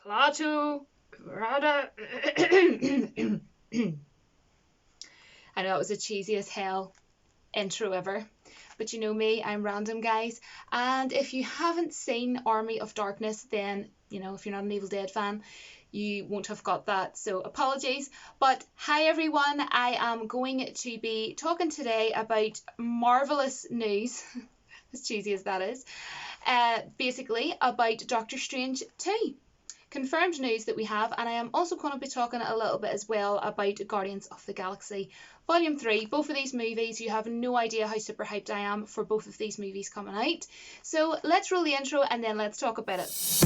Klaatu Rada. I know it was the cheesy as hell intro ever, but you know me, I'm random, guys. And if you haven't seen Army of Darkness, then you know, if you're not an Evil Dead fan, you won't have got that, so apologies. But hi everyone, I am going to be talking today about marvelous news, as cheesy as that is, basically about Doctor Strange 2. Confirmed news that we have, and I am also going to be talking a little bit as well about Guardians of the Galaxy Volume 3. Both of these movies, you have no idea how super hyped I am for both of these movies coming out. So let's roll the intro and then let's talk about it.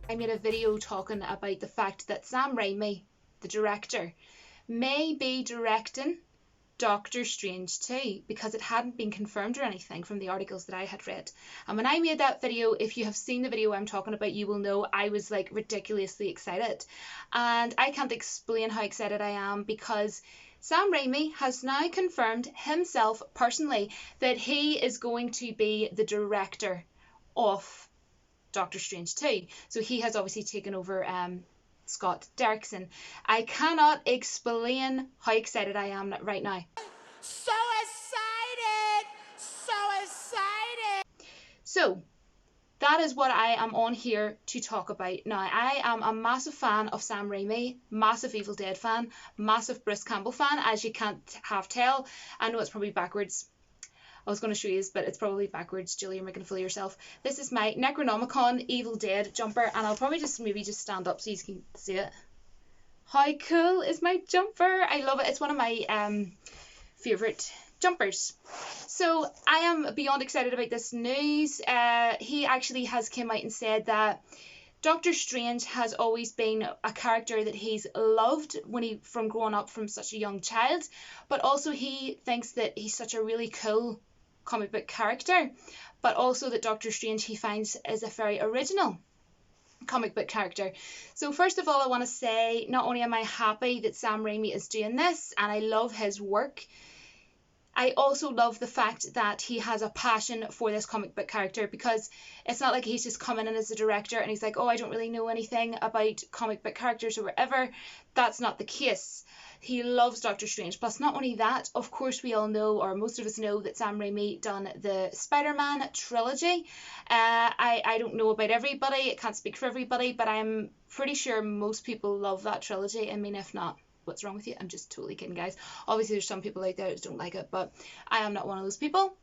I made a video talking about the fact that Sam Raimi, the director, may be directing Doctor Strange 2 because it hadn't been confirmed or anything from the articles that I had read. And when I made that video, if you have seen the video I'm talking about, you will know I was like ridiculously excited. And I can't explain how excited I am because Sam Raimi has now confirmed himself personally that he is going to be the director of Doctor Strange 2. So he has obviously taken over Scott Derrickson. I cannot explain how excited I am right now. So excited! So excited! So that is what I am on here to talk about. Now, I am a massive fan of Sam Raimi, massive Evil Dead fan, massive Bruce Campbell fan, as you can't have tell. I know it's probably backwards. I was going to show you this, but it's probably backwards. Julie, you're making a fool of yourself. This is my Necronomicon Evil Dead jumper, and I'll probably just stand up so you can see it. How cool is my jumper? I love it. It's one of my favourite jumpers. So I am beyond excited about this news. He actually has come out and said that Doctor Strange has always been a character that he's loved from growing up from such a young child, but also he thinks that he's such a really cool comic book character, but also that Doctor Strange he finds is a very original comic book character. So first of all, I want to say not only am I happy that Sam Raimi is doing this and I love his work, I also love the fact that he has a passion for this comic book character, because it's not like he's just coming in as a director and he's like, oh, I don't really know anything about comic book characters or whatever. That's not the case. He loves Doctor Strange. Plus, not only that, of course, we all know, or most of us know, that Sam Raimi done the Spider-Man trilogy. I don't know about everybody. I can't speak for everybody, but I'm pretty sure most people love that trilogy. I mean, if not, what's wrong with you? I'm just totally kidding, guys. Obviously, there's some people out there that don't like it, but I am not one of those people.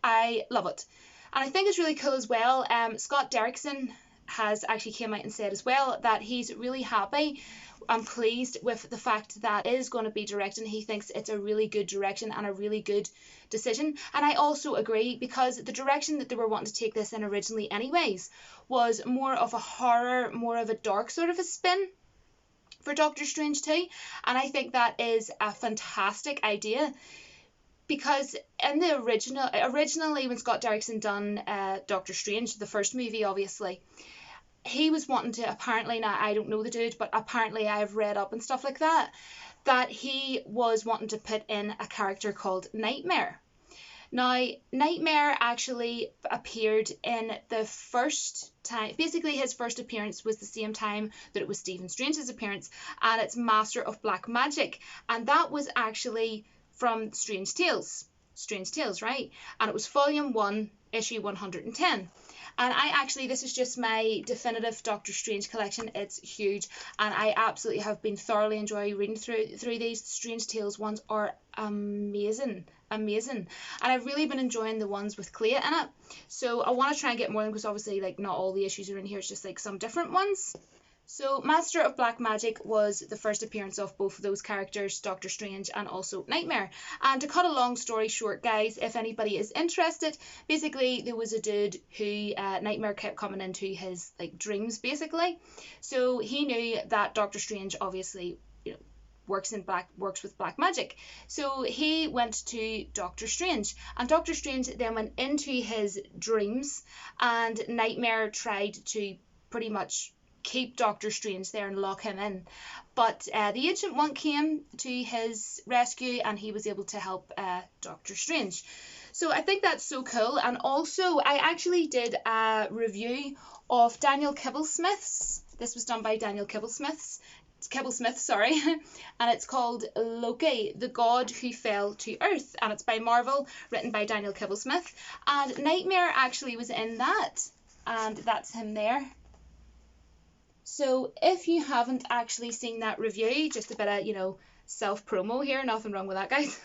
I love it. And I think it's really cool as well. Scott Derrickson has actually came out and said as well that he's really happy and pleased with the fact that it is going to be directing. He thinks it's a really good direction and a really good decision. And I also agree, because the direction that they were wanting to take this in originally anyways was more of a horror, more of a dark sort of a spin for Doctor Strange 2, and I think that is a fantastic idea, because in the originally when Scott Derrickson done Doctor Strange, the first movie, obviously, he was wanting to, apparently, now I don't know the dude, but apparently I've read up and stuff like that, that he was wanting to put in a character called Nightmare. Now, Nightmare actually appeared in the first time. Basically, his first appearance was the same time that it was Stephen Strange's appearance, and it's Master of Black Magic. And that was actually from Strange Tales, right? And it was Volume 1, Issue 110. And this is just my definitive Doctor Strange collection. It's huge, and I absolutely have been thoroughly enjoying reading through these. Strange Tales ones are amazing, and I've really been enjoying the ones with Clea in it. So I want to try and get more of them, because obviously, like, not all the issues are in here. It's just like some different ones. So Master of Black Magic was the first appearance of both of those characters, Doctor Strange and also Nightmare. And to cut a long story short, guys, if anybody is interested, basically there was a dude who Nightmare kept coming into his like dreams, basically. So he knew that Doctor Strange obviously, you know, works with black magic. So he went to Doctor Strange, and Doctor Strange then went into his dreams, and Nightmare tried to pretty much keep Doctor Strange there and lock him in. But the Ancient One came to his rescue, and he was able to help Doctor Strange. So I think that's so cool. And also, I actually did a review of Daniel Kibblesmith's. This was done by Daniel Kibblesmith, and it's called Loki, the God Who Fell to Earth, and it's by Marvel, written by Daniel Kibblesmith. And Nightmare actually was in that, and that's him there. So if you haven't actually seen that review, just a bit of, you know, self-promo here, nothing wrong with that, guys.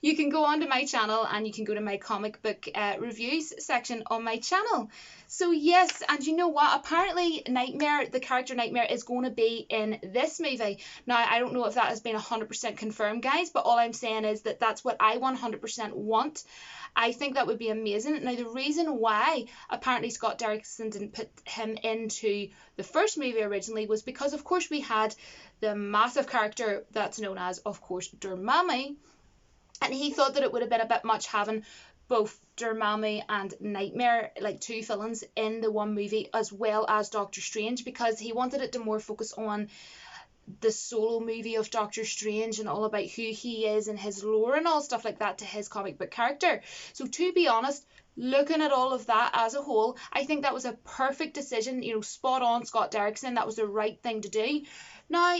You can go onto my channel and you can go to my comic book reviews section on my channel. So yes, and you know what? Apparently Nightmare, the character Nightmare, is going to be in this movie. Now, I don't know if that has been 100% confirmed, guys, but all I'm saying is that that's what I 100% want. I think that would be amazing. Now, the reason why apparently Scott Derrickson didn't put him into the first movie originally was because, of course, we had the massive character that's known as, of course, Dormammu. And he thought that it would have been a bit much having both Dormammu and Nightmare, like two villains, in the one movie, as well as Doctor Strange, because he wanted it to more focus on the solo movie of Doctor Strange and all about who he is and his lore and all stuff like that to his comic book character. So to be honest, looking at all of that as a whole, I think that was a perfect decision, you know, spot on, Scott Derrickson. That was the right thing to do. Now,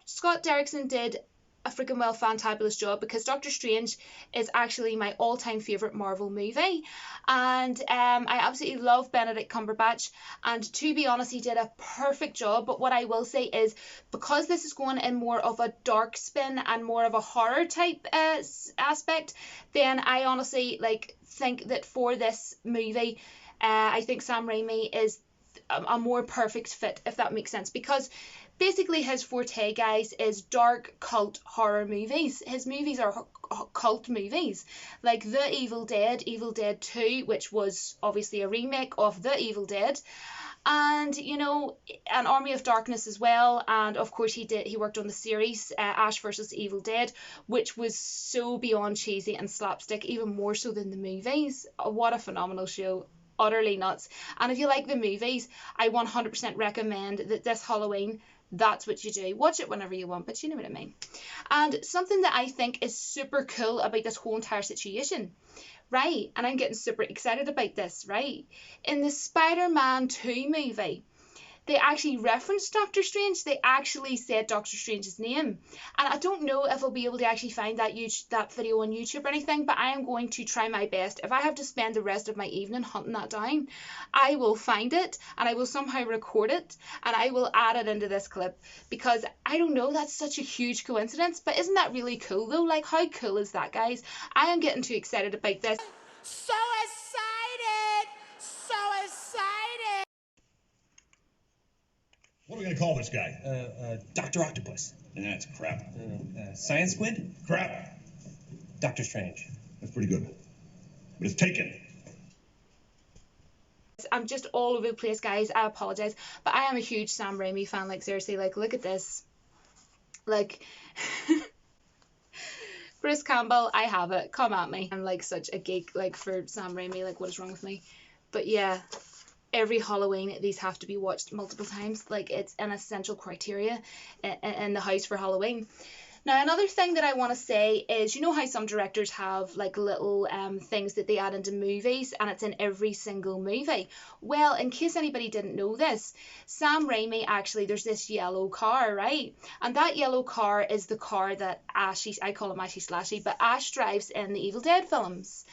Scott Derrickson did a freaking well fantabulous job, because Doctor Strange is actually my all-time favourite Marvel movie, and I absolutely love Benedict Cumberbatch, and to be honest, he did a perfect job. But what I will say is, because this is going in more of a dark spin and more of a horror type aspect, then I honestly think that for this movie, I think Sam Raimi is a more perfect fit, if that makes sense, because basically his forte, guys, is dark cult horror movies. His movies are cult movies, like The Evil Dead, Evil Dead 2, which was obviously a remake of The Evil Dead, and you know, an Army of Darkness as well. And of course he worked on the series Ash vs Evil Dead, which was so beyond cheesy and slapstick, even more so than the movies. What a phenomenal show. Utterly nuts. And if you like the movies, I 100% recommend that this Halloween, that's what you do. Watch it whenever you want, but you know what I mean. And something that I think is super cool about this whole entire situation, right, and I'm getting super excited about this, right, in the Spider-Man 2 movie, they actually referenced Doctor Strange. They actually said Doctor Strange's name. And I don't know if I'll be able to actually find that video on YouTube or anything, but I am going to try my best. If I have to spend the rest of my evening hunting that down, I will find it, and I will somehow record it, and I will add it into this clip, because I don't know, that's such a huge coincidence. But isn't that really cool though? Like, how cool is that, guys? I am getting too excited about this. So excited! So excited! What are we gonna call this guy? Dr. Octopus. That's crap. Science Squid? Crap. Doctor Strange. That's pretty good. But it's taken. I'm just all over the place, guys. I apologize, but I am a huge Sam Raimi fan. Like, seriously, like, look at this. Like, Bruce Campbell, I have it. Come at me. I'm like such a geek, like, for Sam Raimi. Like, what is wrong with me? But yeah, every Halloween these have to be watched multiple times. Like, it's an essential criteria in the house for Halloween. Now, another thing that I want to say is, you know how some directors have like little things that they add into movies, and it's in every single movie? Well, in case anybody didn't know this, Sam Raimi, actually, there's this yellow car, right? And that yellow car is the car that I call him Ashy Slashy, but Ash drives in the Evil Dead films.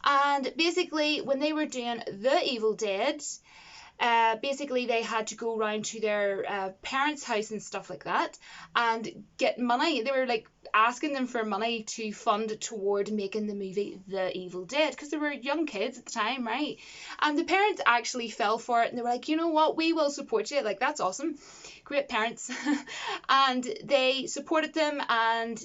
And basically, when they were doing The Evil Dead, basically they had to go around to their parents' house and stuff like that and get money. They were like asking them for money to fund toward making the movie The Evil Dead, because they were young kids at the time, right? And the parents actually fell for it, and they were like, you know what, we will support you. Like, that's awesome. Great parents. And they supported them and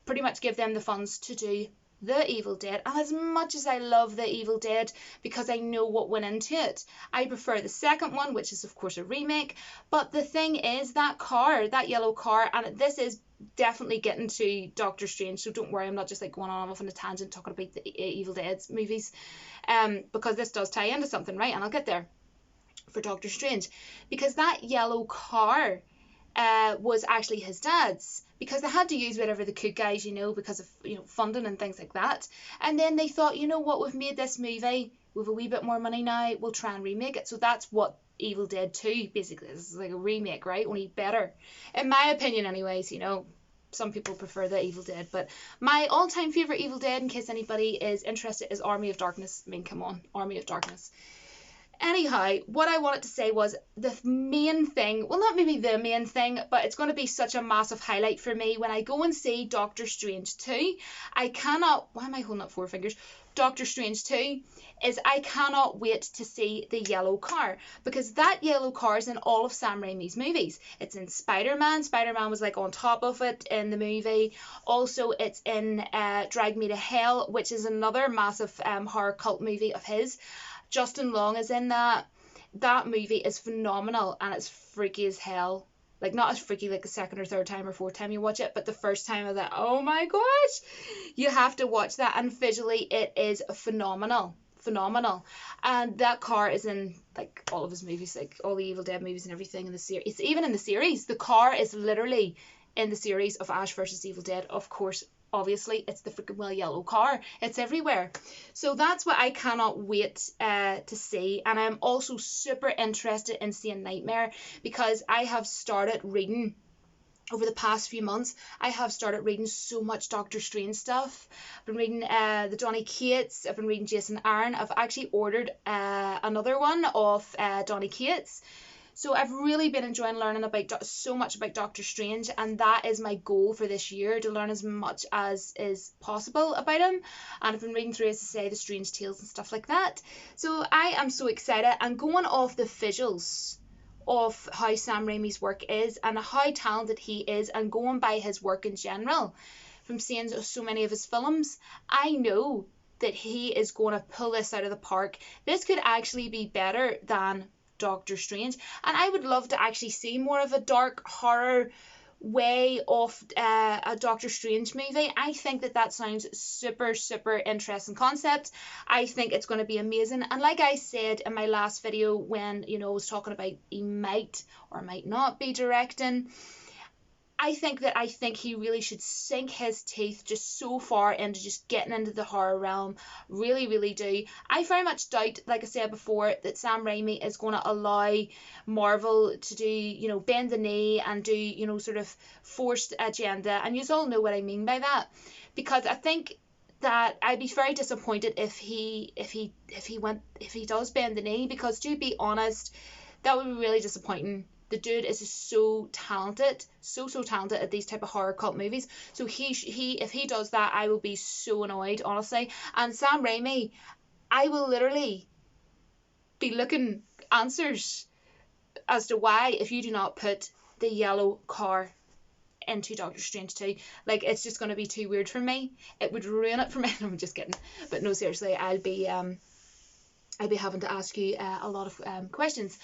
pretty much give them the funds to do The Evil Dead, and as much as I love The Evil Dead because I know what went into it, I prefer the second one, which is of course a remake. But the thing is, that car, that yellow car, and this is definitely getting to Doctor Strange, so don't worry, I'm not just like going on off on a tangent talking about the Evil Dead movies, because this does tie into something, right? And I'll get there for Doctor Strange, because that yellow car was actually his dad's, because they had to use whatever they could, guys, because of funding and things like that. And then they thought, you know what, we've made this movie, we've a wee bit more money now, we'll try and remake it. So that's what Evil Dead 2 basically is. It's like a remake, right? Only better, in my opinion anyways. Some people prefer the Evil Dead, but my all-time favorite Evil Dead, in case anybody is interested, is Army of Darkness. I mean, come on, Army of Darkness. Anyhow, what I wanted to say was the main thing, well, not maybe the main thing, but it's going to be such a massive highlight for me when I go and see Doctor Strange 2. I cannot, why am I holding up 4 fingers? Doctor Strange 2 is, I cannot wait to see the yellow car, because that yellow car is in all of Sam Raimi's movies. It's in Spider-Man. Spider-Man was like on top of it in the movie. Also, it's in Drag Me to Hell, which is another massive horror cult movie of his. Justin Long is in that. That movie is phenomenal, and it's freaky as hell. Like, not as freaky like the second or third time or fourth time you watch it, but the first time I was like, oh my gosh, you have to watch that. And visually it is phenomenal. And that car is in like all of his movies, like all the Evil Dead movies and everything in the series. It's even in the series. The car is literally in the series of Ash vs Evil Dead. Of course, obviously it's the freaking yellow car. It's everywhere. So that's what I cannot wait to see. And I'm also super interested in seeing Nightmare, because I have started reading over the past few months. I have started reading so much Doctor Strange stuff. I've been reading the Donny Cates. I've been reading Jason Aaron. I've actually ordered another one of Donny Cates. So I've really been enjoying learning so much about Doctor Strange, and that is my goal for this year, to learn as much as is possible about him. And I've been reading through, as I say, the Strange Tales and stuff like that. So I am so excited, and going off the visuals of how Sam Raimi's work is and how talented he is, and going by his work in general, from seeing so many of his films, I know that he is going to pull this out of the park. This could actually be better than Doctor Strange, and I would love to actually see more of a dark horror way of a Doctor Strange movie. I think that sounds super interesting concept. I think it's going to be amazing. And like I said in my last video, when I was talking about he might or might not be directing, I think he really should sink his teeth just so far into just getting into the horror realm. Really do. I very much doubt, like I said before, that Sam Raimi is going to allow Marvel to do, bend the knee and do, sort of forced agenda. And you all know what I mean by that, because I think that I'd be very disappointed if he does bend the knee, because to be honest, that would be really disappointing. The dude is just so talented, so talented at these type of horror cult movies. So if he does that, I will be so annoyed, honestly. And Sam Raimi, I will literally be looking answers as to why, if you do not put the yellow car into Doctor Strange 2, like, it's just going to be too weird for me. It would ruin it for me. No, I'm just kidding. But no, seriously, I'll be having to ask you a lot of questions.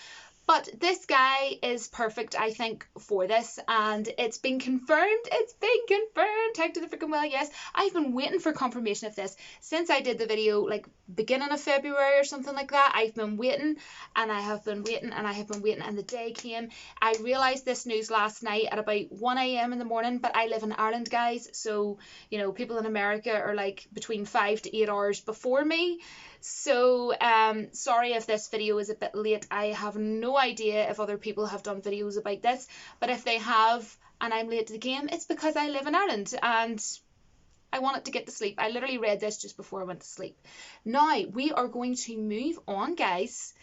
But this guy is perfect, I think, for this, and it's been confirmed. Tag to the freaking well, yes. I've been waiting for confirmation of this since I did the video, like, beginning of February or something like that. I've been waiting, and I have been waiting, and the day came. I realised this news last night at about 1 a.m. in the morning, but I live in Ireland, guys, so, people in America are, like, between 5 to 8 hours before me. So sorry if this video is a bit late. I have no idea if other people have done videos about this, but if they have and I'm late to the game, it's because I live in Ireland and I wanted to get to sleep. I literally read this just before I went to sleep. Now we are going to move on, guys,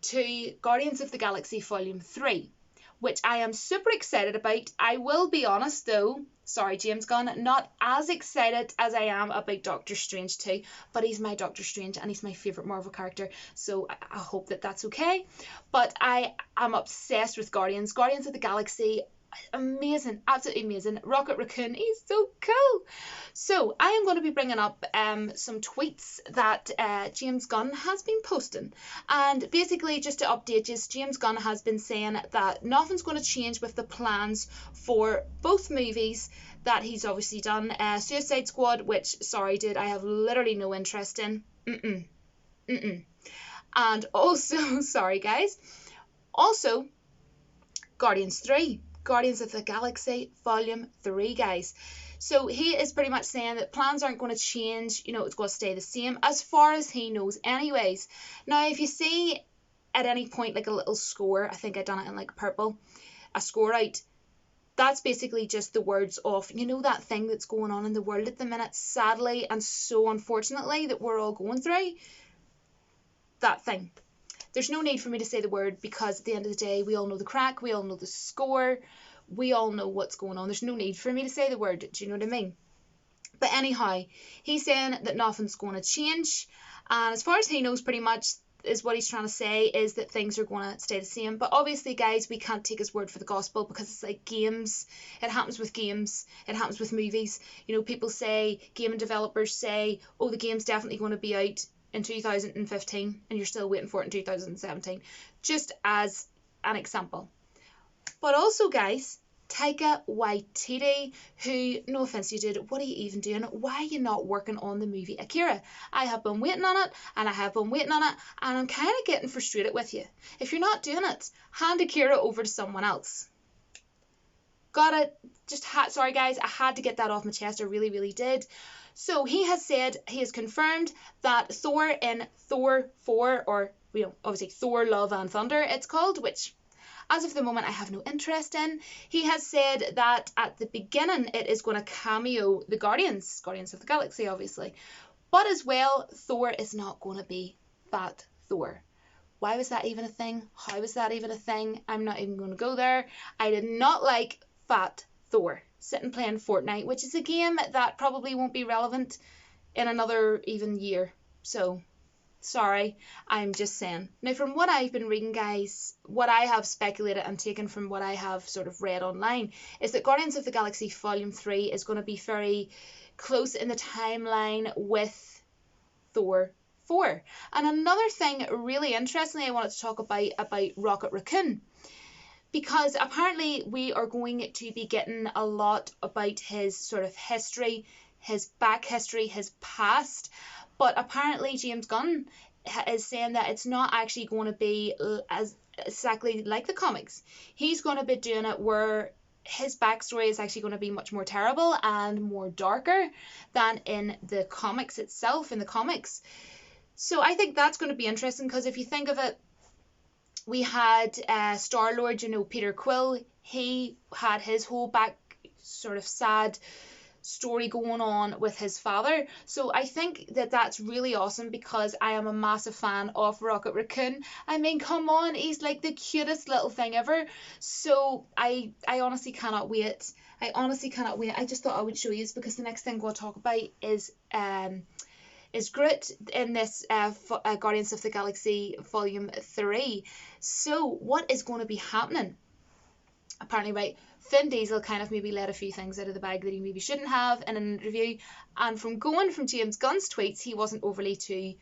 to Guardians of the Galaxy Volume 3, which I am super excited about. I will be honest though, sorry James Gunn, not as excited as I am about Doctor Strange 2, but he's my Doctor Strange and he's my favourite Marvel character, so I hope that that's okay. But I am obsessed with Guardians of the Galaxy. amazing, absolutely amazing. Rocket Raccoon, he's so cool. So I am going to be bringing up some tweets that James Gunn has been posting, and basically just to update you, James Gunn has been saying that nothing's going to change with the plans for both movies that he's obviously done. Suicide Squad, which, sorry dude, I have literally no interest in. And also, sorry guys, also Guardians 3. Guardians of the Galaxy Volume 3, guys. So he is pretty much saying that plans aren't going to change, you know, it's going to stay the same as far as he knows anyways. Now, if you see at any point like a little score, I think I done it in like purple, a score out, that's basically just the words of, you know, that thing that's going on in the world at the minute, sadly and so unfortunately, that we're all going through. That thing. There's no need for me to say the word, because at the end of the day, we all know the crack, we all know the score, we all know what's going on. There's no need for me to say the word, do you know what I mean? But anyhow, he's saying that nothing's going to change, and as far as he knows, pretty much is what he's trying to say is that things are going to stay the same. But obviously, guys, we can't take his word for the gospel, because it's like games. It happens with games. It happens with movies. You know, people say, gaming developers say, oh, the game's definitely going to be out in 2015 and you're still waiting for it in 2017, just as an example. But also, guys, Taika Waititi, who, no offense you dude, what are you even doing? Why are you not working on the movie Akira? I have been waiting on it, and I have been waiting on it, and I'm kind of getting frustrated with you. If you're not doing it, hand Akira over to someone else. Gotta, sorry guys, I had to get that off my chest, I really, really did. So he has said, he has confirmed that Thor in Thor 4, or, you know, obviously Thor Love and Thunder it's called, which as of the moment I have no interest in. He has said that at the beginning it is going to cameo the Guardians of the Galaxy obviously. But as well, Thor is not going to be Fat Thor. Why was that even a thing? How was that even a thing? I'm not even going to go there. I did not like Fat Thor sitting playing Fortnite, which is a game that probably won't be relevant in another even year. So, sorry, I'm just saying. Now, from what I've been reading, guys, what I have speculated and taken from what I have sort of read online is that Guardians of the Galaxy Volume 3 is going to be very close in the timeline with Thor 4. And another thing really interestingly I wanted to talk about Rocket Raccoon, because apparently we are going to be getting a lot about his sort of history, his back history, his past. But apparently James Gunn is saying that it's not actually going to be as exactly like the comics. He's going to be doing it where his backstory is actually going to be much more terrible and more darker than in the comics itself, in the comics. So I think that's going to be interesting, because if you think of it, we had Star-Lord, you know, Peter Quill. He had his whole back sort of sad story going on with his father. So I think that that's really awesome, because I am a massive fan of Rocket Raccoon. I mean, come on, he's like the cutest little thing ever. So I honestly cannot wait. I just thought I would show you this, because the next thing we'll talk about is Groot in this Guardians of the Galaxy Volume 3. So what is going to be happening? Apparently, right, Vin Diesel kind of maybe let a few things out of the bag that he maybe shouldn't have in an interview, and from James Gunn's tweets, he wasn't overly too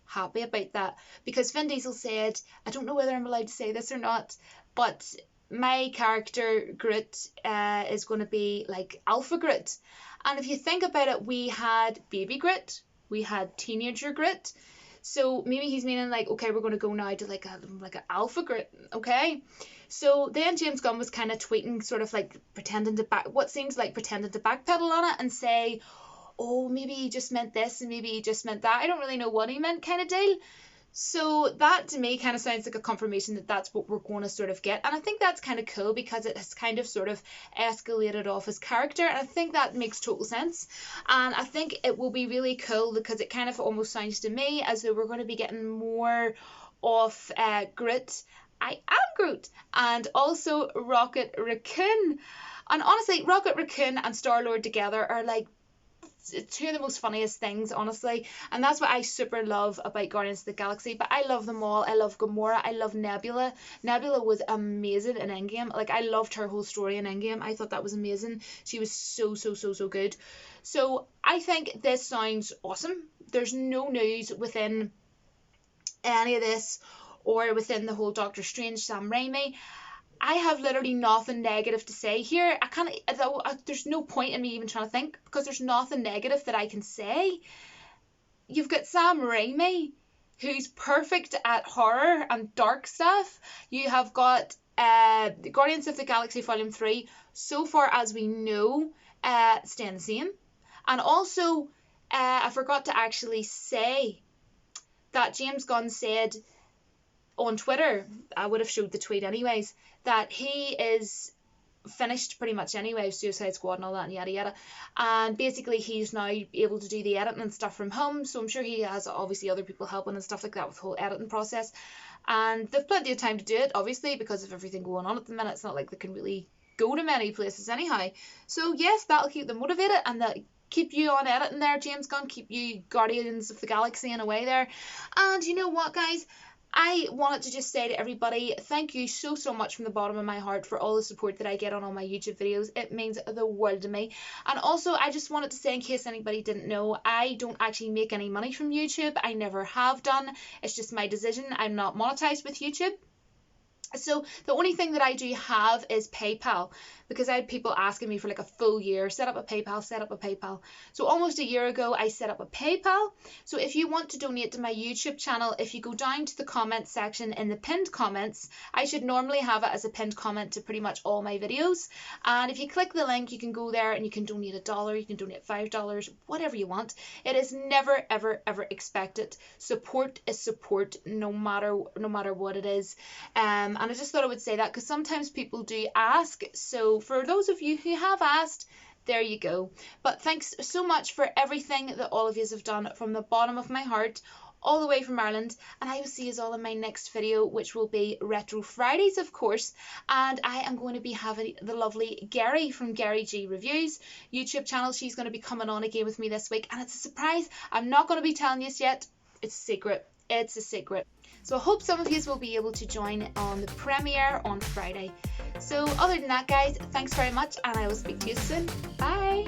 happy about that, because Vin Diesel said, I don't know whether I'm allowed to say this or not, but my character Groot is going to be like Alpha Groot. And if you think about it, we had Baby Groot, we had Teenager Groot, so maybe he's meaning like, okay, we're going to go now to like a Alpha Groot, okay? So then James Gunn was kind of tweeting, sort of like pretending to backpedal on it and say, oh, maybe he just meant this and maybe he just meant that. I don't really know what he meant, kind of deal. So that to me kind of sounds like a confirmation that that's what we're going to sort of get. And I think that's kind of cool, because it has kind of sort of escalated off his character. And I think that makes total sense. And I think it will be really cool, because it kind of almost sounds to me as though we're going to be getting more of Groot. I am Groot. And also Rocket Raccoon. And honestly, Rocket Raccoon and Star-Lord together are like two of the most funniest things, honestly, and that's what I super love about Guardians of the Galaxy. But I love them all. I love Gamora, I love Nebula. Nebula was amazing in Endgame. Like, I loved her whole story in Endgame. I thought that was amazing. She was so good. So I think this sounds awesome. There's no news within any of this or within the whole Doctor Strange Sam Raimi. I have literally nothing negative to say here. There's no point in me even trying to think, because there's nothing negative that I can say. You've got Sam Raimi, who's perfect at horror and dark stuff. You have got Guardians of the Galaxy Volume 3, so far as we know, staying the same. And also, I forgot to actually say that James Gunn said on Twitter, I would have showed the tweet anyways, that he is finished pretty much anyway, Suicide Squad and all that and yada yada, and basically he's now able to do the editing and stuff from home, so I'm sure he has obviously other people helping and stuff like that with the whole editing process, and they've plenty of time to do it, obviously, because of everything going on at the minute. It's not like they can really go to many places anyhow. So yes, that'll keep them motivated, and that keep you on editing there, James Gunn, keep you Guardians of the Galaxy in a way there. And you know what, guys, I wanted to just say to everybody, thank you so much from the bottom of my heart for all the support that I get on all my YouTube videos. It means the world to me. And also, I just wanted to say, in case anybody didn't know, I don't actually make any money from YouTube. I never have done. It's just my decision. I'm not monetized with YouTube. So the only thing that I do have is PayPal, because I had people asking me for like a full year, set up a PayPal. So almost a year ago, I set up a PayPal. So if you want to donate to my YouTube channel, if you go down to the comment section in the pinned comments, I should normally have it as a pinned comment to pretty much all my videos. And if you click the link, you can go there and you can donate $1, you can donate $5, whatever you want. It is never, ever expected. Support is support, no matter what it is. And I just thought I would say that, because sometimes people do ask. So for those of you who have asked, there you go. But thanks so much for everything that all of you have done from the bottom of my heart, all the way from Ireland. And I will see you all in my next video, which will be Retro Fridays, of course. And I am going to be having the lovely Gary from Gary G Reviews YouTube channel. She's going to be coming on again with me this week. And it's a surprise. I'm not going to be telling you yet. It's a secret. It's a secret. So I hope some of you will be able to join on the premiere on Friday. So other than that, guys, thanks very much, and I will speak to you soon. Bye.